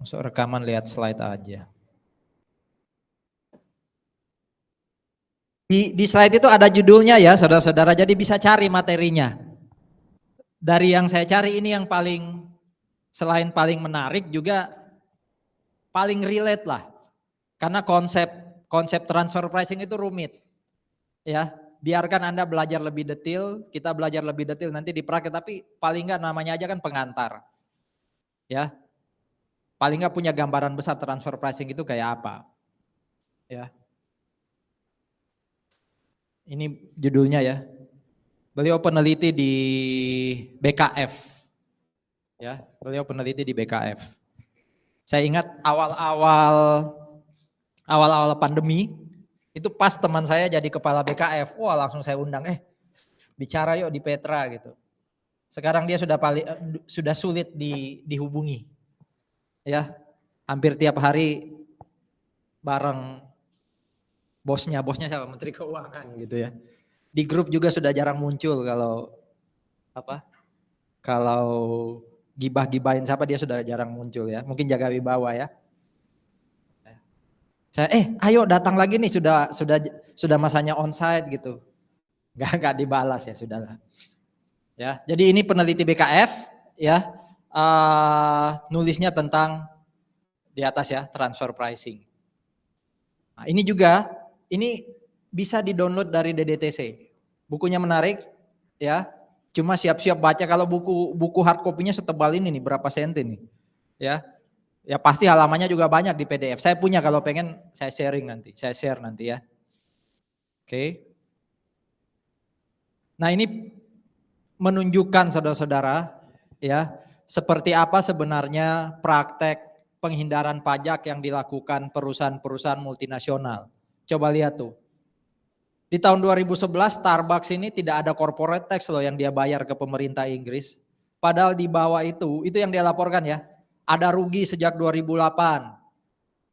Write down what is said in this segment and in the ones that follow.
Masuk rekaman, lihat slide aja. Di slide itu ada judulnya ya saudara-saudara, jadi bisa cari materinya. Dari yang saya cari ini yang paling, selain paling menarik juga paling relate lah. Karena konsep transfer pricing itu rumit. Ya, biarkan Anda belajar lebih detail, kita belajar lebih detail nanti di praktek, tapi paling enggak namanya aja kan pengantar. Ya. Paling enggak punya gambaran besar transfer pricing itu kayak apa. Ya. Ini judulnya ya. Beliau peneliti di BKF. Ya, beliau peneliti di BKF. Saya ingat awal-awal pandemi, itu pas teman saya jadi kepala BKF, wah langsung saya undang, bicara yuk di Petra gitu. Sekarang dia sudah sulit dihubungi. Ya, hampir tiap hari bareng bosnya siapa? Menteri Keuangan gitu ya. Di grup juga sudah jarang muncul kalau gibah-gibahin siapa dia sudah jarang muncul ya. Mungkin jaga wibawa ya. Saya ayo datang lagi nih sudah masanya onsite gitu. Enggak dibalas ya sudahlah. Ya, jadi ini peneliti BKF ya. Nulisnya tentang di atas ya, transfer pricing. Nah, ini bisa di-download dari DDTC. Bukunya menarik ya. Cuma siap-siap baca, kalau buku hard copy-nya setebal ini nih, berapa senti nih. Ya. Ya pasti halamannya juga banyak di PDF. Saya punya, kalau pengen saya share nanti ya. Oke. Nah, ini menunjukkan saudara-saudara ya, seperti apa sebenarnya praktek penghindaran pajak yang dilakukan perusahaan-perusahaan multinasional. Coba lihat tuh. Di tahun 2011 Starbucks ini tidak ada corporate tax loh yang dia bayar ke pemerintah Inggris. Padahal di bawah itu yang dia laporkan ya. Ada rugi sejak 2008.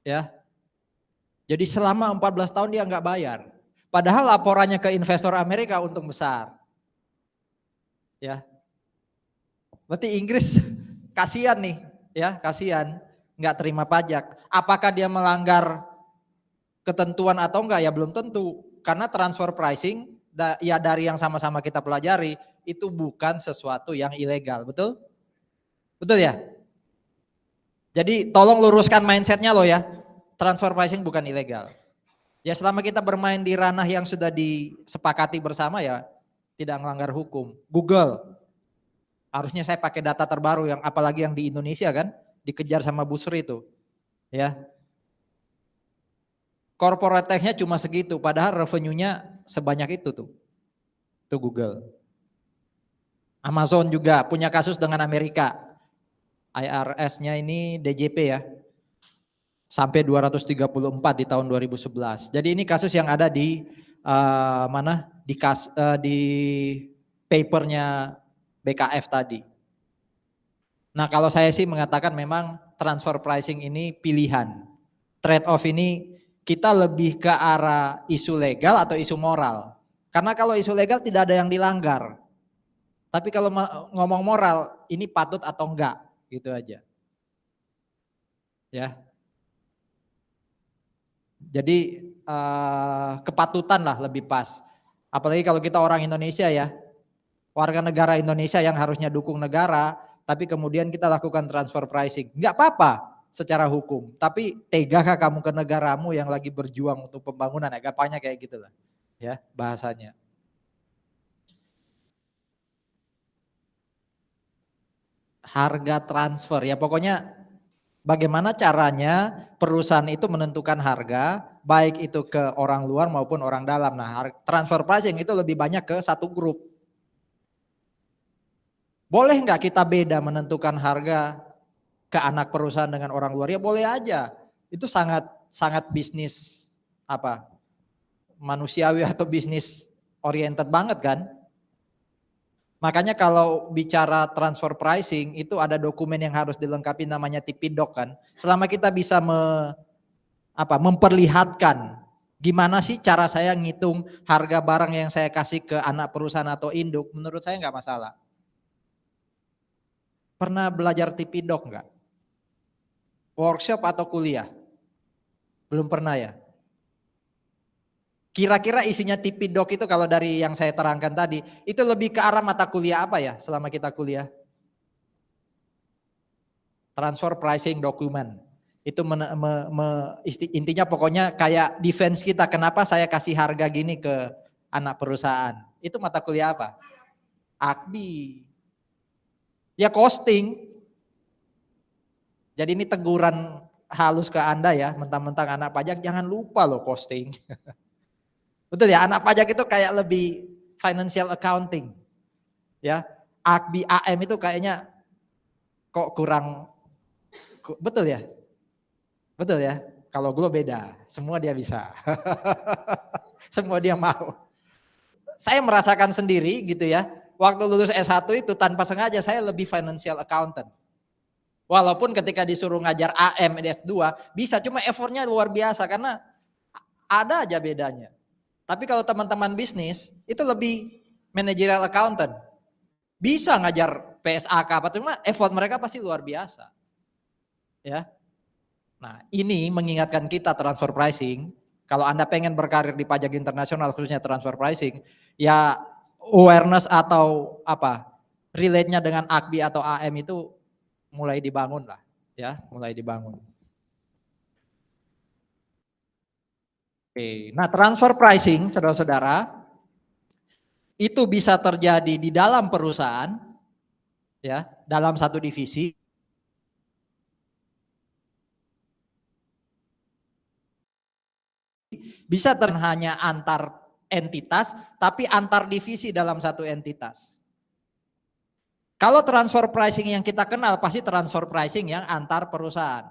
Ya. Jadi selama 14 tahun dia nggak bayar. Padahal laporannya ke investor Amerika untung besar. Ya. Berarti Inggris kasihan nih, ya, kasihan nggak terima pajak. Apakah dia melanggar ketentuan atau enggak ya belum tentu. Karena transfer pricing ya dari yang sama-sama kita pelajari itu bukan sesuatu yang ilegal, betul? Betul ya? Jadi tolong luruskan mindsetnya loh ya. Transfer pricing bukan ilegal. Ya selama kita bermain di ranah yang sudah disepakati bersama ya tidak melanggar hukum. Google, harusnya saya pakai data terbaru yang apalagi yang di Indonesia kan dikejar sama Busri itu. Ya. Corporate tax-nya cuma segitu padahal revenue-nya sebanyak itu tuh. Itu Google. Amazon juga punya kasus dengan Amerika. IRS-nya ini DJP ya. Sampai 234 di tahun 2011. Jadi ini kasus yang ada di di papernya BKF tadi. Nah, kalau saya sih mengatakan memang transfer pricing ini pilihan. Trade off ini kita lebih ke arah isu legal atau isu moral. Karena kalau isu legal tidak ada yang dilanggar. Tapi kalau ngomong moral, ini patut atau enggak, gitu aja. Ya. Jadi kepatutan lah lebih pas. Apalagi kalau kita orang Indonesia ya, warga negara Indonesia yang harusnya dukung negara, tapi kemudian kita lakukan transfer pricing. Enggak apa-apa secara hukum, tapi tegakah kamu ke negaramu yang lagi berjuang untuk pembangunan, ya gampangnya kayak gitulah. Ya, bahasanya. Harga transfer, ya pokoknya bagaimana caranya perusahaan itu menentukan harga, baik itu ke orang luar maupun orang dalam. Nah, transfer pricing itu lebih banyak ke satu grup. Boleh nggak kita beda menentukan harga ke anak perusahaan dengan orang luar? Ya boleh aja. Itu sangat bisnis manusiawi atau bisnis oriented banget kan? Makanya kalau bicara transfer pricing itu ada dokumen yang harus dilengkapi namanya TP-Doc kan. Selama kita bisa memperlihatkan gimana sih cara saya ngitung harga barang yang saya kasih ke anak perusahaan atau induk, menurut saya nggak masalah. Pernah belajar TP-Doc nggak? Workshop atau kuliah? Belum pernah ya? Kira-kira isinya Tipidoc itu kalau dari yang saya terangkan tadi, itu lebih ke arah mata kuliah apa ya selama kita kuliah? Transfer pricing document. Itu intinya pokoknya kayak defense kita, kenapa saya kasih harga gini ke anak perusahaan. Itu mata kuliah apa? AKBI. Ya costing. Jadi ini teguran halus ke Anda ya, mentang-mentang anak pajak jangan lupa loh costing. Betul ya, anak pajak itu kayak lebih financial accounting. Ya, AKBI AM itu kayaknya kok kurang, betul ya? Betul ya? Kalau Glo beda, semua dia bisa. Semua dia mau. Saya merasakan sendiri gitu ya, waktu lulus S1 itu tanpa sengaja saya lebih financial accountant. Walaupun ketika disuruh ngajar AM di S2 bisa, cuma effortnya luar biasa karena ada aja bedanya. Tapi kalau teman-teman bisnis itu lebih managerial accountant. Bisa ngajar PSAK apa, cuma effort mereka pasti luar biasa. Ya. Nah, ini mengingatkan kita transfer pricing. Kalau Anda pengen berkarir di pajak internasional khususnya transfer pricing, ya awareness atau apa relate-nya dengan AKBI atau AM itu mulai dibangun lah, ya, mulai dibangun. Oke, nah transfer pricing, saudara-saudara, itu bisa terjadi di dalam perusahaan, ya, dalam satu divisi. Bisa hanya antar entitas, tapi antar divisi dalam satu entitas. Kalau transfer pricing yang kita kenal pasti transfer pricing yang antar perusahaan.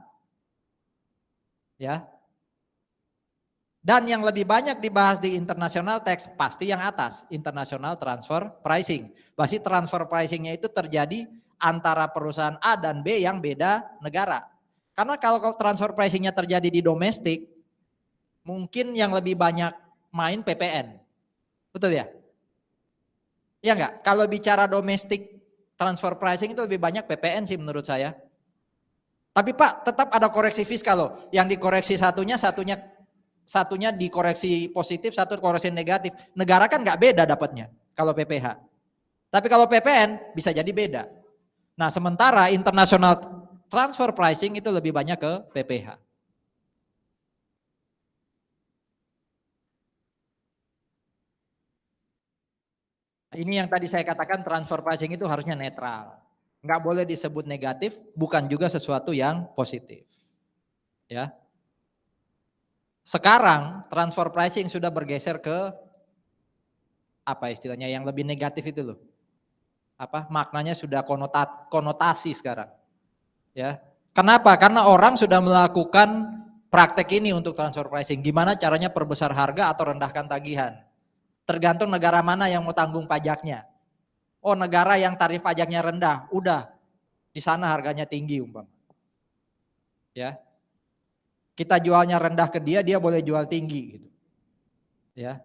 Ya. Dan yang lebih banyak dibahas di international tax pasti yang atas, international transfer pricing. Pasti transfer pricingnya itu terjadi antara perusahaan A dan B yang beda negara. Karena kalau transfer pricingnya terjadi di domestik, mungkin yang lebih banyak main PPN. Betul ya? Iya enggak? Kalau bicara domestik transfer pricing itu lebih banyak PPN sih menurut saya. Tapi Pak, tetap ada koreksi fiskal loh. Yang dikoreksi satunya dikoreksi positif, satu koreksi negatif. Negara kan nggak beda dapatnya kalau PPH. Tapi kalau PPN bisa jadi beda. Nah, sementara international transfer pricing itu lebih banyak ke PPH. Ini yang tadi saya katakan transfer pricing itu harusnya netral. Nggak boleh disebut negatif, bukan juga sesuatu yang positif. Ya. Sekarang transfer pricing sudah bergeser ke apa istilahnya yang lebih negatif itu loh. Apa maknanya sudah konotasi sekarang. Ya. Kenapa? Karena orang sudah melakukan praktek ini untuk transfer pricing. Gimana caranya perbesar harga atau rendahkan tagihan? Tergantung negara mana yang mau tanggung pajaknya. Oh, negara yang tarif pajaknya rendah, udah di sana harganya tinggi umpama. Ya. Kita jualnya rendah ke dia, dia boleh jual tinggi gitu. Ya.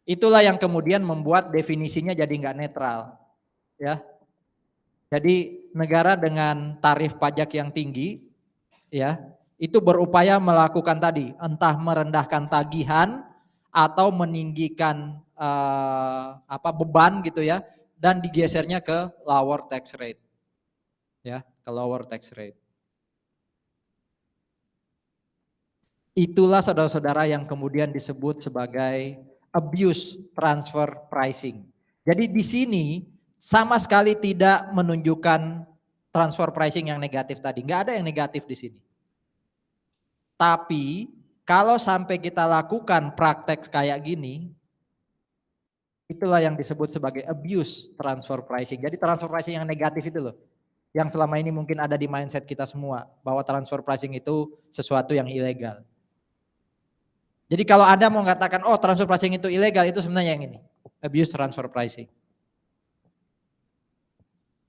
Itulah yang kemudian membuat definisinya jadi nggak netral. Ya. Jadi negara dengan tarif pajak yang tinggi, ya, itu berupaya melakukan tadi, entah merendahkan tagihan atau meninggikan beban gitu ya, dan digesernya ke lower tax rate, ya, ke lower tax rate. Itulah saudara-saudara yang kemudian disebut sebagai abuse transfer pricing. Jadi di sini sama sekali tidak menunjukkan transfer pricing yang negatif tadi. Nggak ada yang negatif di sini. Tapi kalau sampai kita lakukan praktek kayak gini, itulah yang disebut sebagai abuse transfer pricing. Jadi transfer pricing yang negatif itu loh. Yang selama ini mungkin ada di mindset kita semua. Bahwa transfer pricing itu sesuatu yang ilegal. Jadi kalau Anda mau mengatakan, oh transfer pricing itu ilegal, itu sebenarnya yang ini. Abuse transfer pricing.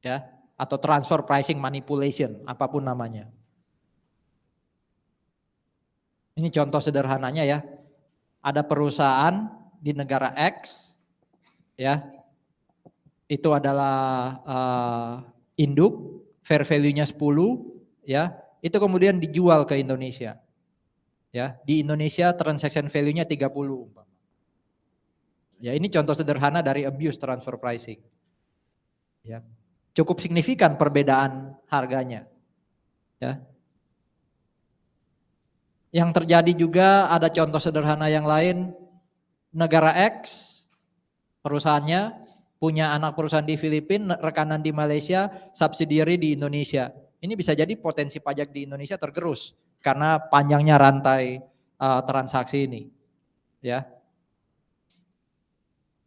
Ya, atau transfer pricing manipulation, apapun namanya. Ini contoh sederhananya ya. Ada perusahaan di negara X, ya, itu adalah induk, fair value-nya 10, ya, itu kemudian dijual ke Indonesia. Ya, di Indonesia transaction value-nya 30. Ya, ini contoh sederhana dari abuse transfer pricing. Ya. Cukup signifikan perbedaan harganya. Ya. Yang terjadi juga ada contoh sederhana yang lain, negara X perusahaannya punya anak perusahaan di Filipina, rekanan di Malaysia, subsidiary di Indonesia. Ini bisa jadi potensi pajak di Indonesia tergerus karena panjangnya rantai transaksi ini. Ya.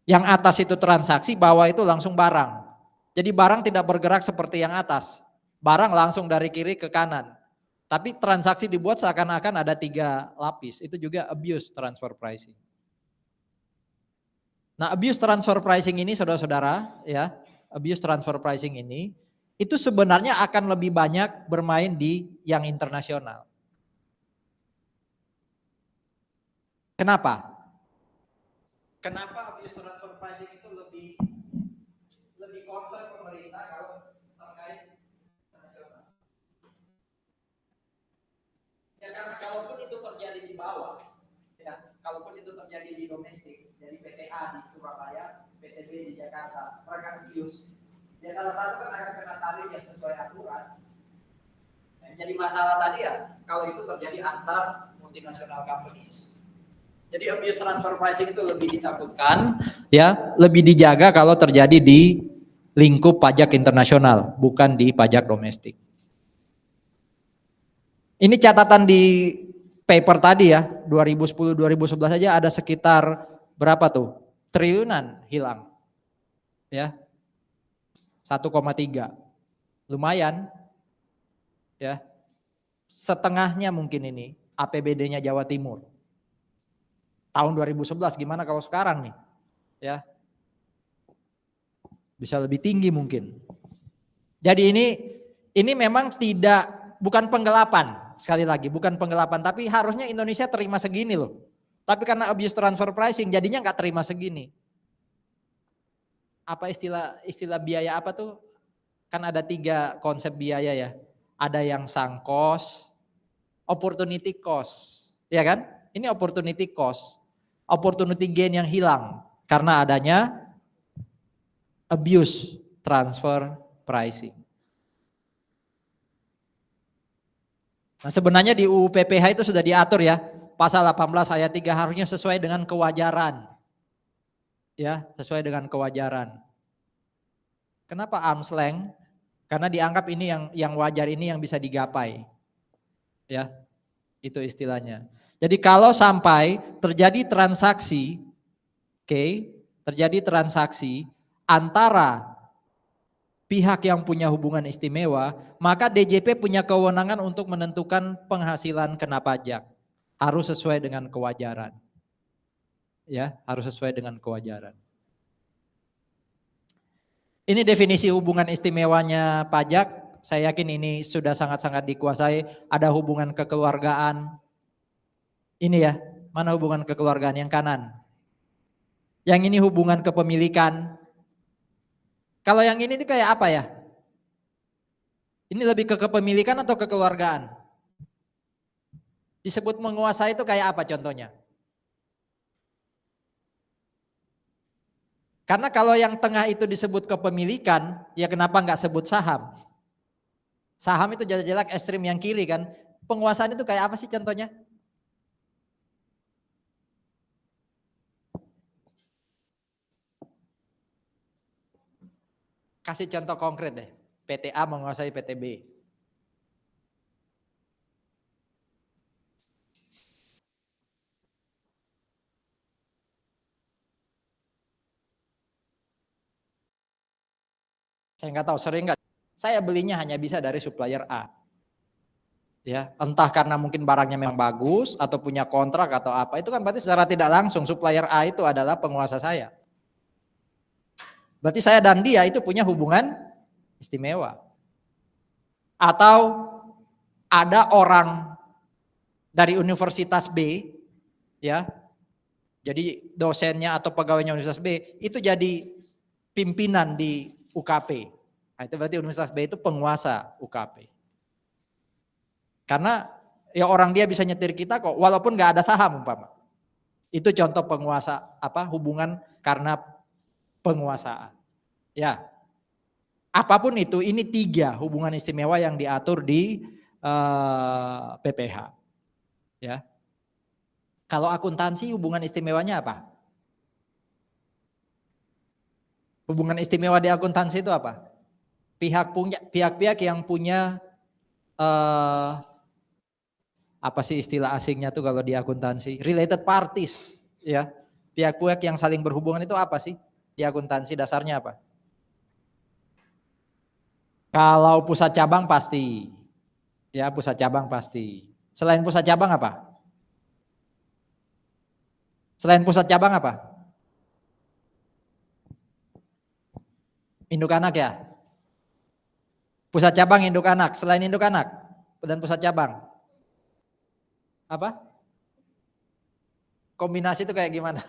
Yang atas itu transaksi, bawah itu langsung barang. Jadi barang tidak bergerak seperti yang atas. Barang langsung dari kiri ke kanan. Tapi transaksi dibuat seakan-akan ada 3 lapis. Itu juga abuse transfer pricing. Nah, abuse transfer pricing ini saudara-saudara, ya, abuse transfer pricing ini itu sebenarnya akan lebih banyak bermain di yang internasional. Kenapa? Kenapa abuse transfer pricing itu lebih concern pemerintah kalau terkait internasional? Ya karena kalaupun itu terjadi di bawah, ya, kalaupun itu terjadi di domestik, jadi PTA di Surabaya, PTB di Jakarta, mereka abuse. Ya salah satu kan akan kena tarif yang sesuai aturan. Yang jadi masalah tadi ya, kalau itu terjadi antar multinational companies. Jadi abuse transfer pricing itu lebih ditakutkan, ya, lebih dijaga kalau terjadi di lingkup pajak internasional, bukan di pajak domestik. Ini catatan di paper tadi ya, 2010-2011 saja ada sekitar berapa tuh? Triliunan hilang. Ya. 1,3. Lumayan. Ya. Setengahnya mungkin ini APBD-nya Jawa Timur. Tahun 2011 gimana kalau sekarang nih? Ya. Bisa lebih tinggi mungkin. Jadi ini memang bukan penggelapan, sekali lagi bukan penggelapan, tapi harusnya Indonesia terima segini loh. Tapi karena abuse transfer pricing jadinya nggak terima segini. Apa istilah biaya apa tuh? Kan ada 3 konsep biaya ya. Ada yang sunk cost, opportunity cost, ya kan? Ini opportunity cost, opportunity gain yang hilang karena adanya abuse transfer pricing. Nah, sebenarnya di UU PPH itu sudah diatur ya, pasal 18 ayat 3 harusnya sesuai dengan kewajaran. Ya, sesuai dengan kewajaran. Kenapa arm's length? Karena dianggap ini yang wajar, ini yang bisa digapai. Ya, itu istilahnya. Jadi kalau sampai terjadi transaksi, terjadi transaksi antara pihak yang punya hubungan istimewa, maka DJP punya kewenangan untuk menentukan penghasilan kena pajak. Harus sesuai dengan kewajaran. Ya, harus sesuai dengan kewajaran. Ini definisi hubungan istimewanya pajak, saya yakin ini sudah sangat-sangat dikuasai, ada hubungan kekeluargaan. Ini ya, mana hubungan kekeluargaan yang kanan? Yang ini hubungan kepemilikan. Kalau yang ini kayak apa ya? Ini lebih ke kepemilikan atau kekeluargaan? Disebut menguasai itu kayak apa contohnya? Karena kalau yang tengah itu disebut kepemilikan, ya kenapa nggak sebut saham? Saham itu jelas-jelas ekstrim yang kiri kan. Penguasaan itu kayak apa sih contohnya? Kasih contoh konkret deh. PTA menguasai PTB. Saya nggak tahu, sering nggak? Saya belinya hanya bisa dari supplier A. Ya, entah karena mungkin barangnya memang bagus atau punya kontrak atau apa, itu kan berarti secara tidak langsung supplier A itu adalah penguasa saya. Berarti saya dan dia itu punya hubungan istimewa. Atau ada orang dari Universitas B, ya, jadi dosennya atau pegawainya Universitas B itu jadi pimpinan di UKP. Nah, itu berarti Universitas B itu penguasa UKP. Karena ya orang dia bisa nyetir kita kok walaupun nggak ada saham umpama. Itu contoh penguasa hubungan karena penguasaan. Ya. Apapun itu, ini 3 hubungan istimewa yang diatur di PPH. Ya. Kalau akuntansi hubungan istimewanya apa? Hubungan istimewa di akuntansi itu apa? Pihak-pihak yang punya apa sih istilah asingnya tuh kalau di akuntansi? Related parties, ya. Pihak-pihak yang saling berhubungan itu apa sih? Di akuntansi dasarnya apa? Kalau pusat cabang pasti. Ya, pusat cabang pasti. Selain pusat cabang apa? Selain pusat cabang apa? Induk anak ya? Pusat cabang induk anak. Selain induk anak dan pusat cabang. Apa? Kombinasi itu kayak gimana?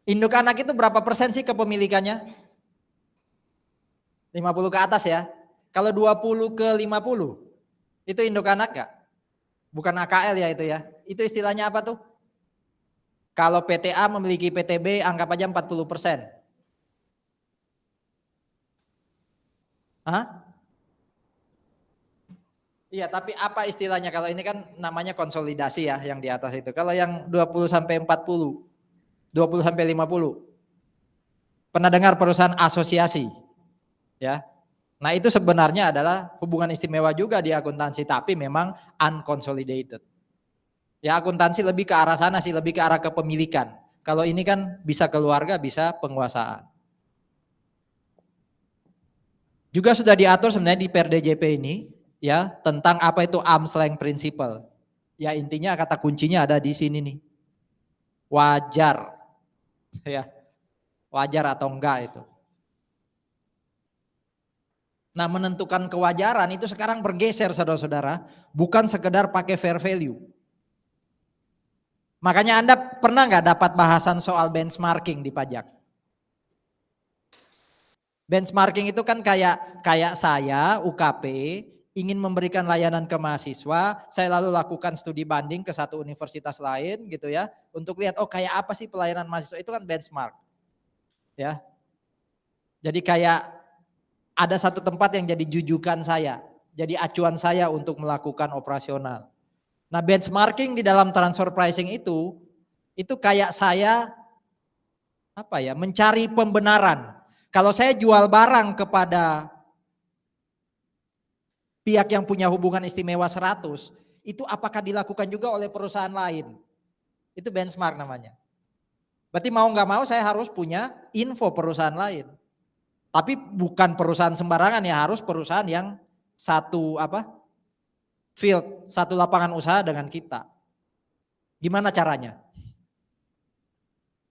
Induk anak itu berapa persen sih kepemilikannya? 50 ke atas ya. Kalau 20 ke 50, itu induk anak gak? Bukan AKL ya itu ya. Itu istilahnya apa tuh? Kalau PTA memiliki PTB anggap aja 40%. Hah? Iya, tapi apa istilahnya? Kalau ini kan namanya konsolidasi ya yang di atas itu. Kalau yang 20 sampai 40, 20 sampai 50. Pernah dengar perusahaan asosiasi? Ya. Nah, itu sebenarnya adalah hubungan istimewa juga di akuntansi, tapi memang unconsolidated. Ya, akuntansi lebih ke arah sana sih, lebih ke arah kepemilikan. Kalau ini kan bisa keluarga, bisa penguasaan. Juga sudah diatur sebenarnya di PRDJP ini, ya, tentang apa itu arm's length principle. Ya, intinya kata kuncinya ada di sini nih. Wajar. Ya. Wajar atau enggak itu. Nah, menentukan kewajaran itu sekarang bergeser saudara-saudara, bukan sekedar pakai fair value. Makanya Anda pernah nggak dapat bahasan soal benchmarking di pajak? Benchmarking itu kan kayak saya UKP ingin memberikan layanan ke mahasiswa, saya lalu lakukan studi banding ke satu universitas lain gitu ya, untuk lihat oh kayak apa sih pelayanan mahasiswa, itu kan benchmark. Ya. Jadi kayak ada satu tempat yang jadi jujukan saya, jadi acuan saya untuk melakukan operasional. Nah, benchmarking di dalam transfer pricing itu kayak saya mencari pembenaran. Kalau saya jual barang kepada pihak yang punya hubungan istimewa 100, itu apakah dilakukan juga oleh perusahaan lain? Itu benchmark namanya. Berarti mau nggak mau saya harus punya info perusahaan lain. Tapi bukan perusahaan sembarangan ya, harus perusahaan yang satu field, satu lapangan usaha dengan kita. Gimana caranya?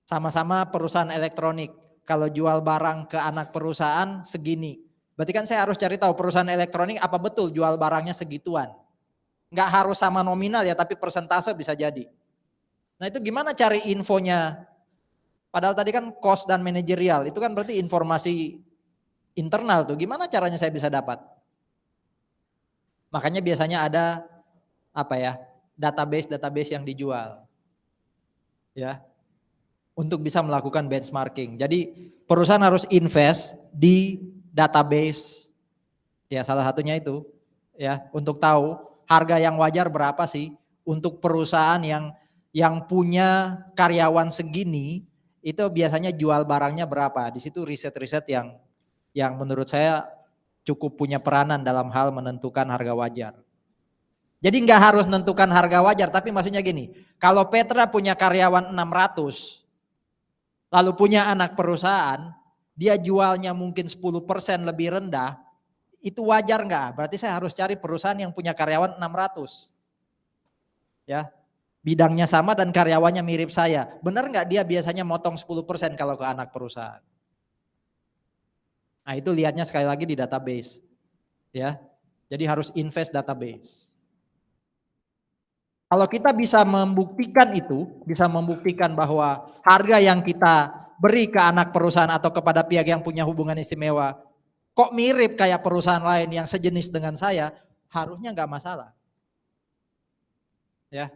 Sama-sama perusahaan elektronik. Kalau jual barang ke anak perusahaan segini. Berarti kan saya harus cari tahu perusahaan elektronik apa betul jual barangnya segituan. Nggak harus sama nominal ya, tapi persentase bisa jadi. Nah, itu gimana cari infonya? Padahal tadi kan cost dan manajerial, itu kan berarti informasi internal tuh. Gimana caranya saya bisa dapat? Makanya biasanya ada database yang dijual. Ya. Untuk bisa melakukan benchmarking. Jadi perusahaan harus invest di database. Ya, salah satunya itu ya, untuk tahu harga yang wajar berapa sih untuk perusahaan yang punya karyawan segini, itu biasanya jual barangnya berapa. Di situ riset-riset yang menurut saya cukup punya peranan dalam hal menentukan harga wajar. Jadi nggak harus menentukan harga wajar, tapi maksudnya gini, kalau Petra punya karyawan 600, lalu punya anak perusahaan, dia jualnya mungkin 10% lebih rendah, itu wajar nggak? Berarti saya harus cari perusahaan yang punya karyawan 600. Ya, bidangnya sama dan karyawannya mirip saya. Benar nggak dia biasanya motong 10% kalau ke anak perusahaan? Nah, itu lihatnya sekali lagi di database. Ya. Jadi harus invest database. Kalau kita bisa membuktikan itu, bisa membuktikan bahwa harga yang kita beri ke anak perusahaan atau kepada pihak yang punya hubungan istimewa kok mirip kayak perusahaan lain yang sejenis dengan saya, harusnya nggak masalah. Ya,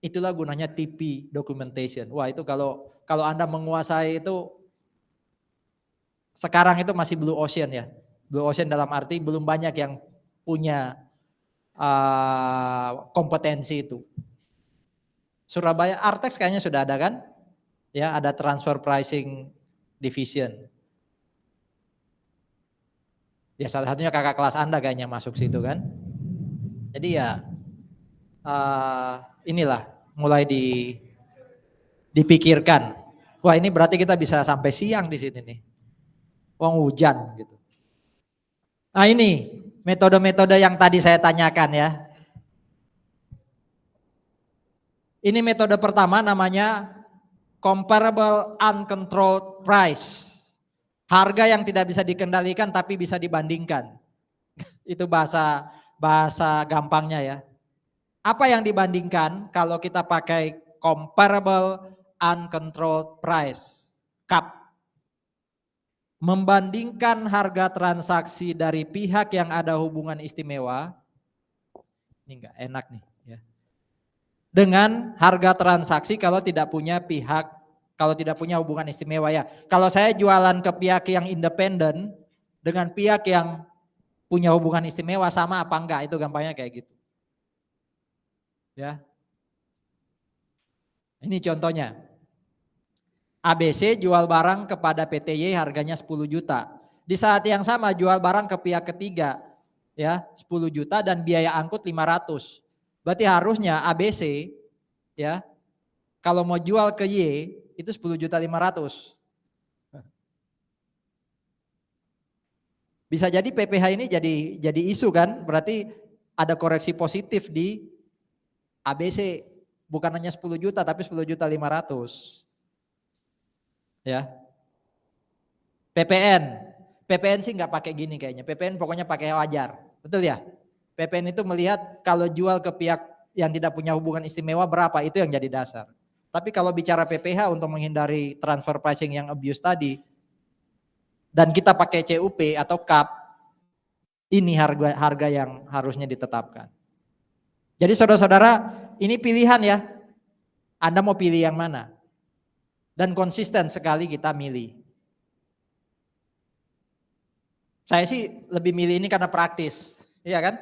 itulah gunanya TP documentation. Wah, itu kalau Anda menguasai itu, sekarang itu masih blue ocean ya. Blue ocean dalam arti belum banyak yang punya kompetensi itu. Surabaya Artex kayaknya sudah ada kan? Ya, ada transfer pricing division. Ya salah satunya kakak kelas Anda kayaknya masuk situ kan. Jadi ya inilah mulai dipikirkan. Wah, ini berarti kita bisa sampai siang di sini nih. Wong hujan gitu. Nah, ini metode-metode yang tadi saya tanyakan ya. Ini metode pertama namanya comparable uncontrolled price. Harga yang tidak bisa dikendalikan tapi bisa dibandingkan. Itu bahasa gampangnya ya. Apa yang dibandingkan kalau kita pakai comparable uncontrolled price, CUP? Membandingkan harga transaksi dari pihak yang ada hubungan istimewa, ini enggak enak nih ya, dengan harga transaksi kalau tidak punya pihak, kalau tidak punya hubungan istimewa ya. Kalau saya jualan ke pihak yang independen dengan pihak yang punya hubungan istimewa sama apa enggak, itu gampangnya kayak gitu. Ya. Ini contohnya. ABC jual barang kepada PTY harganya 10 juta. Di saat yang sama jual barang ke pihak ketiga ya 10 juta dan biaya angkut 500. Berarti harusnya ABC ya kalau mau jual ke Y itu 10 juta 500. Bisa jadi PPh ini jadi isu kan, berarti ada koreksi positif di ABC, bukan hanya 10 juta tapi 10 juta 500. Ya. PPN sih nggak pakai gini kayaknya. PPN pokoknya pakai wajar. Betul ya? PPN itu melihat kalau jual ke pihak yang tidak punya hubungan istimewa berapa, itu yang jadi dasar. Tapi kalau bicara PPh untuk menghindari transfer pricing yang abuse tadi, dan kita pakai CUP atau CUP, ini harga yang harusnya ditetapkan. Jadi saudara-saudara, ini pilihan ya. Anda mau pilih yang mana? Dan konsisten sekali kita milih. Saya sih lebih milih ini karena praktis, iya kan?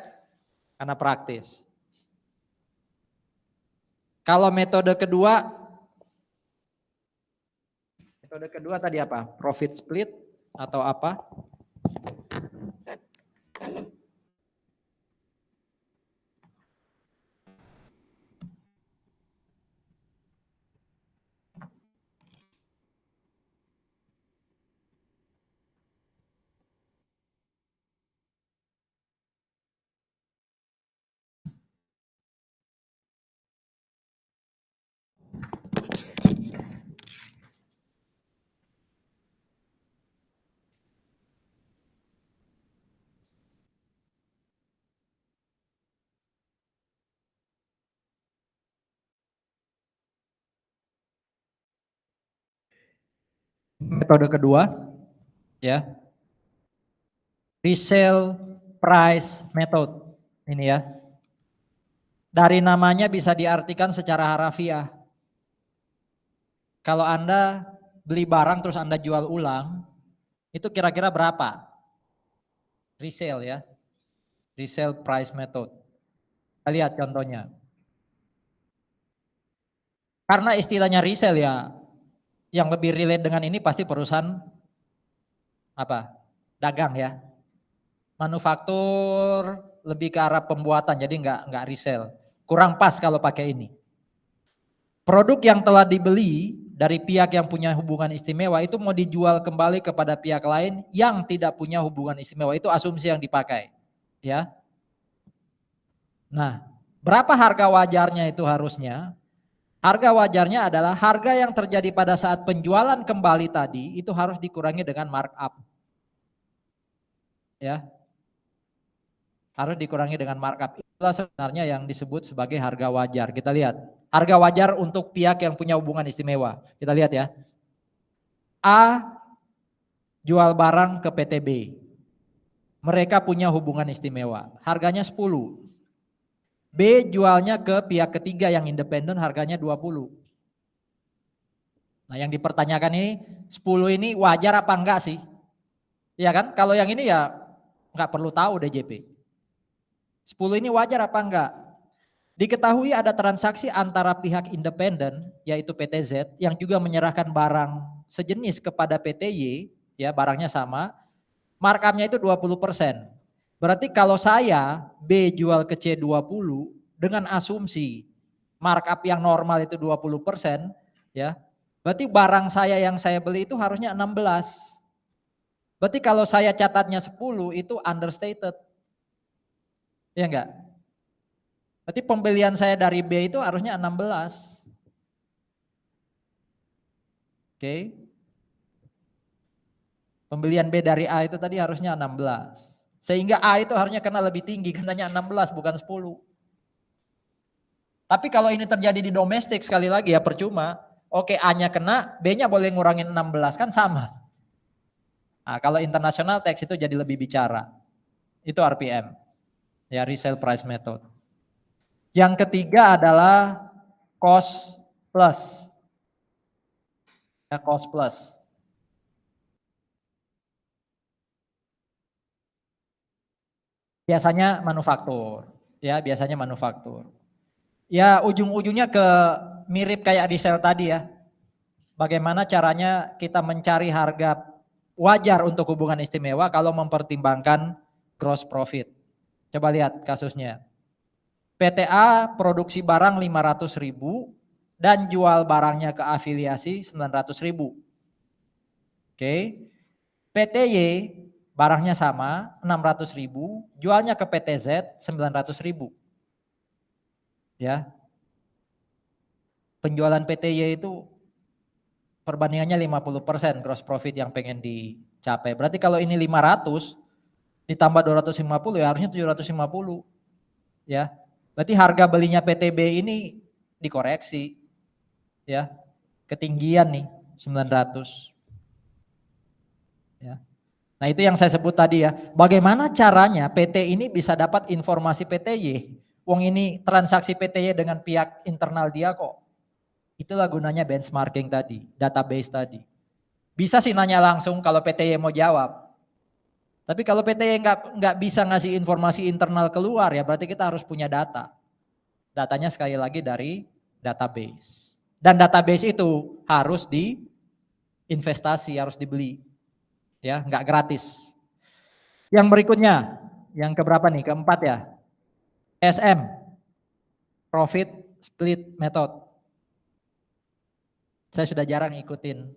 Karena praktis. Kalau metode kedua tadi apa? Profit split atau apa? Metode kedua ya. Resale price method. Ini ya. Dari namanya bisa diartikan secara harafiah. Kalau Anda beli barang terus Anda jual ulang, itu kira-kira berapa? Resale ya. Resale price method. Kita lihat contohnya. Karena istilahnya resale ya, yang lebih relate dengan ini pasti perusahaan apa? Dagang ya. Manufaktur lebih ke arah pembuatan, jadi enggak resale. Kurang pas kalau pakai ini. Produk yang telah dibeli dari pihak yang punya hubungan istimewa itu mau dijual kembali kepada pihak lain yang tidak punya hubungan istimewa. Itu asumsi yang dipakai. Ya. Nah, berapa harga wajarnya itu harusnya? Harga wajarnya adalah harga yang terjadi pada saat penjualan kembali tadi itu harus dikurangi dengan markup. Ya. Harus dikurangi dengan markup. Itulah sebenarnya yang disebut sebagai harga wajar. Kita lihat. Harga wajar untuk pihak yang punya hubungan istimewa. Kita lihat ya. A jual barang ke PT B. mereka punya hubungan istimewa, harganya 10. B jualnya ke pihak ketiga yang independen, harganya 20. Nah yang dipertanyakan ini 10 ini wajar apa enggak sih? Iya kan? Kalau yang ini ya enggak perlu tahu DJP. 10 ini wajar apa enggak? Diketahui ada transaksi antara pihak independen yaitu PTZ yang juga menyerahkan barang sejenis kepada PTY, ya barangnya sama, markupnya itu 20%. Berarti kalau saya B jual ke C20 dengan asumsi markup yang normal itu 20%, ya. Berarti barang saya yang saya beli itu harusnya 16. Berarti kalau saya catatnya 10 itu understated. Ya enggak? Berarti pembelian saya dari B itu harusnya 16. Oke. Pembelian B dari A itu tadi harusnya 16. Sehingga A itu harusnya kena lebih tinggi, kenanya 16 bukan 10. Tapi kalau ini terjadi di domestik sekali lagi ya percuma. Oke A-nya kena, B-nya boleh ngurangin 16 kan sama. Nah, kalau international tax itu jadi lebih bicara. Itu RPM. Ya resale price method. Yang ketiga adalah cost plus. Ya cost plus. Biasanya manufaktur. Ya biasanya manufaktur. Ya ujung-ujungnya ke mirip kayak di sel tadi ya. Bagaimana caranya kita mencari harga wajar untuk hubungan istimewa kalau mempertimbangkan gross profit. Coba lihat kasusnya. PTA produksi barang 500.000 dan jual barangnya ke afiliasi 900.000. Oke. PTY barangnya sama 600.000, jualnya ke PTZ 900.000. Ya. Penjualan PTY itu perbandingannya 50% gross profit yang pengen dicapai. Berarti kalau ini 500 ditambah 250 ya harusnya 750. Ya. Berarti harga belinya PTB ini dikoreksi. Ya. Ketinggian nih 900. Ya. Nah, itu yang saya sebut tadi ya. Bagaimana caranya PT ini bisa dapat informasi PTY? Wong ini transaksi PTY dengan pihak internal dia kok. Itulah gunanya benchmarking tadi, database tadi. Bisa sih nanya langsung kalau PTY mau jawab. Tapi kalau PTY nggak bisa ngasih informasi internal keluar ya berarti kita harus punya data. Datanya sekali lagi dari database. Dan database itu harus diinvestasi, harus dibeli. Ya, nggak gratis. Yang berikutnya, yang keberapa nih? Keempat ya. SM, Profit Split Method. Saya sudah jarang ikutin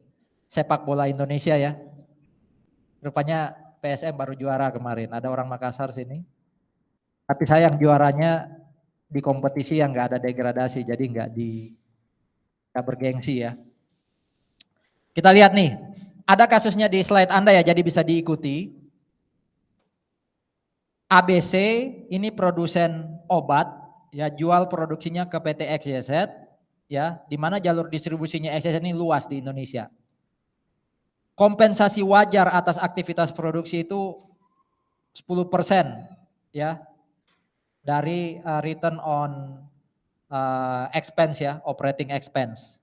sepak bola Indonesia ya. Rupanya PSM baru juara kemarin, ada orang Makassar sini. Tapi sayang juaranya di kompetisi yang nggak ada degradasi, jadi nggak bergengsi ya. Kita lihat nih, ada kasusnya di slide Anda ya, jadi bisa diikuti. ABC ini produsen obat, ya jual produksinya ke PT XYZ, ya, di mana jalur distribusinya XYZ ini luas di Indonesia. Kompensasi wajar atas aktivitas produksi itu 10% ya dari return on expense ya, operating expense.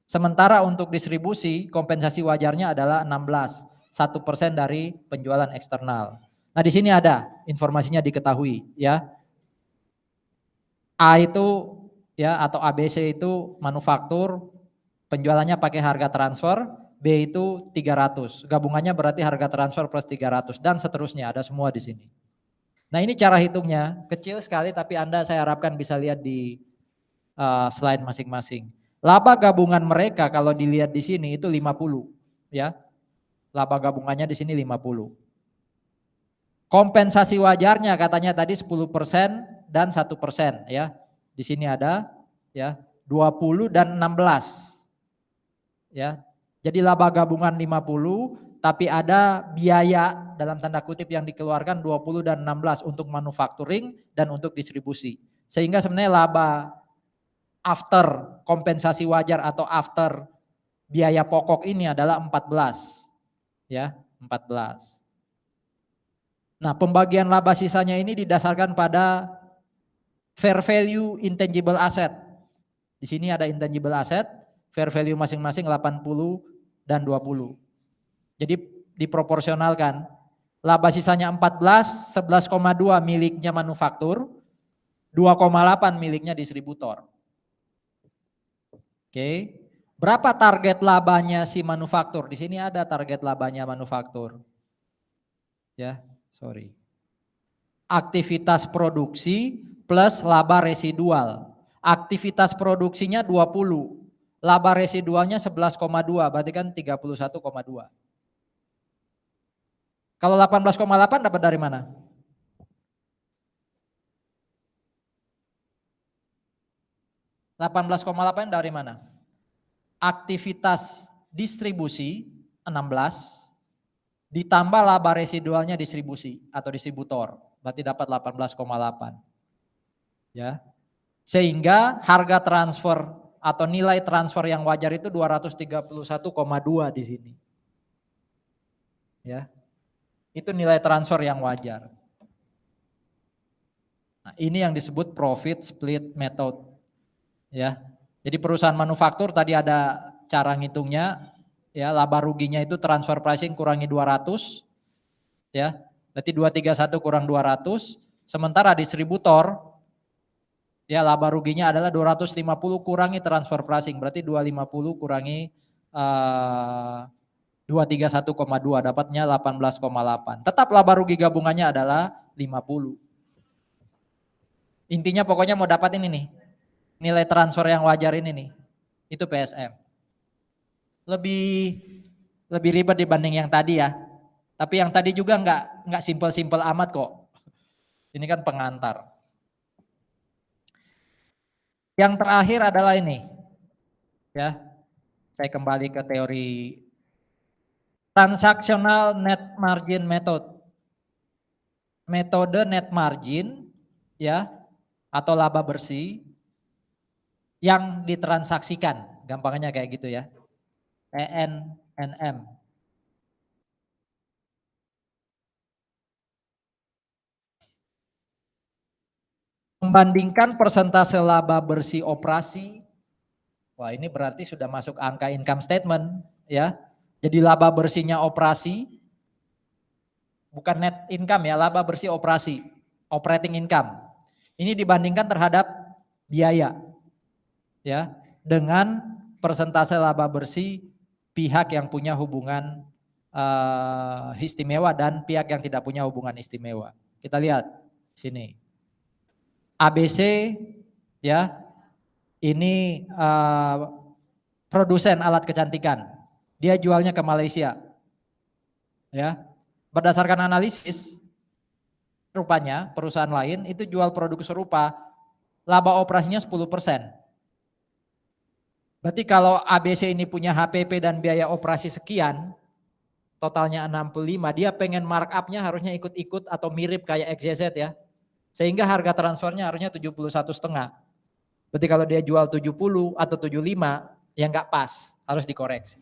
Sementara untuk distribusi kompensasi wajarnya adalah 16, 1% dari penjualan eksternal. Nah di sini ada informasinya diketahui ya. A itu ya atau ABC itu manufaktur, penjualannya pakai harga transfer, B itu 300. Gabungannya berarti harga transfer plus 300 dan seterusnya ada semua di sini. Nah ini cara hitungnya, kecil sekali tapi Anda saya harapkan bisa lihat di slide masing-masing. Laba gabungan mereka kalau dilihat di sini itu 50 ya. Laba gabungannya di sini 50. Kompensasi wajarnya katanya tadi 10% dan 1% ya. Di sini ada ya 20 dan 16. Ya. Jadi laba gabungan 50 tapi ada biaya dalam tanda kutip yang dikeluarkan 20 dan 16 untuk manufacturing dan untuk distribusi. Sehingga sebenarnya laba after kompensasi wajar atau after biaya pokok ini adalah 14. Ya, 14. Nah, pembagian laba sisanya ini didasarkan pada fair value intangible asset. Di sini ada intangible asset, fair value masing-masing 80 dan 20. Jadi diproporsionalkan. Laba sisanya 14, 11,2 miliknya manufaktur, 2,8 miliknya distributor. Oke. Berapa target labanya si manufaktur? Di sini ada target labanya manufaktur. Ya, sorry. Aktivitas produksi plus laba residual. Aktivitas produksinya 20, laba residualnya 11,2, berarti kan 31,2. Kalau 18,8 dapat dari mana? $18,8 dari mana? Aktivitas distribusi 16 ditambah laba residualnya distribusi atau distributor, berarti dapat 18,8. Ya. Sehingga harga transfer atau nilai transfer yang wajar itu 231,2 di sini. Ya. Itu nilai transfer yang wajar. Nah, ini yang disebut profit split method. Ya. Jadi perusahaan manufaktur tadi ada cara ngitungnya, ya, laba ruginya itu transfer pricing kurangi 200, ya. Berarti 231 kurang 200, sementara distributor ya laba ruginya adalah 250 kurangi transfer pricing, berarti 250 kurangi 231,2 dapatnya 18,8. Tetap laba rugi gabungannya adalah 50. Intinya pokoknya mau dapat ini nih, nilai transfer yang wajar ini nih, itu PSM. Lebih ribet dibanding yang tadi ya. Tapi yang tadi juga nggak simpel-simpel amat kok. Ini kan pengantar. Yang terakhir adalah ini. Ya. Saya kembali ke teori transactional net margin method. Metode net margin ya atau laba bersih yang ditransaksikan. Gampangnya kayak gitu ya. ENM. Membandingkan persentase laba bersih operasi. Wah, ini berarti sudah masuk angka income statement ya. Jadi laba bersihnya operasi bukan net income ya, laba bersih operasi, operating income. Ini dibandingkan terhadap biaya ya dengan persentase laba bersih pihak yang punya hubungan istimewa dan pihak yang tidak punya hubungan istimewa. Kita lihat sini. ABC ya, ini produsen alat kecantikan. Dia jualnya ke Malaysia. Ya. Berdasarkan analisis rupanya perusahaan lain itu jual produk serupa laba operasinya 10%. Berarti kalau ABC ini punya HPP dan biaya operasi sekian, totalnya 65, dia pengen markupnya harusnya ikut-ikut atau mirip kayak XYZ ya. Sehingga harga transfernya harusnya 71,5. Berarti kalau dia jual 70 atau 75, ya nggak pas, harus dikoreksi.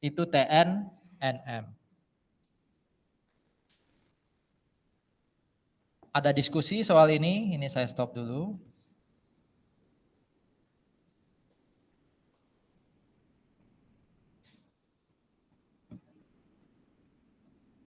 Itu TNNM. Ada diskusi soal ini saya stop dulu.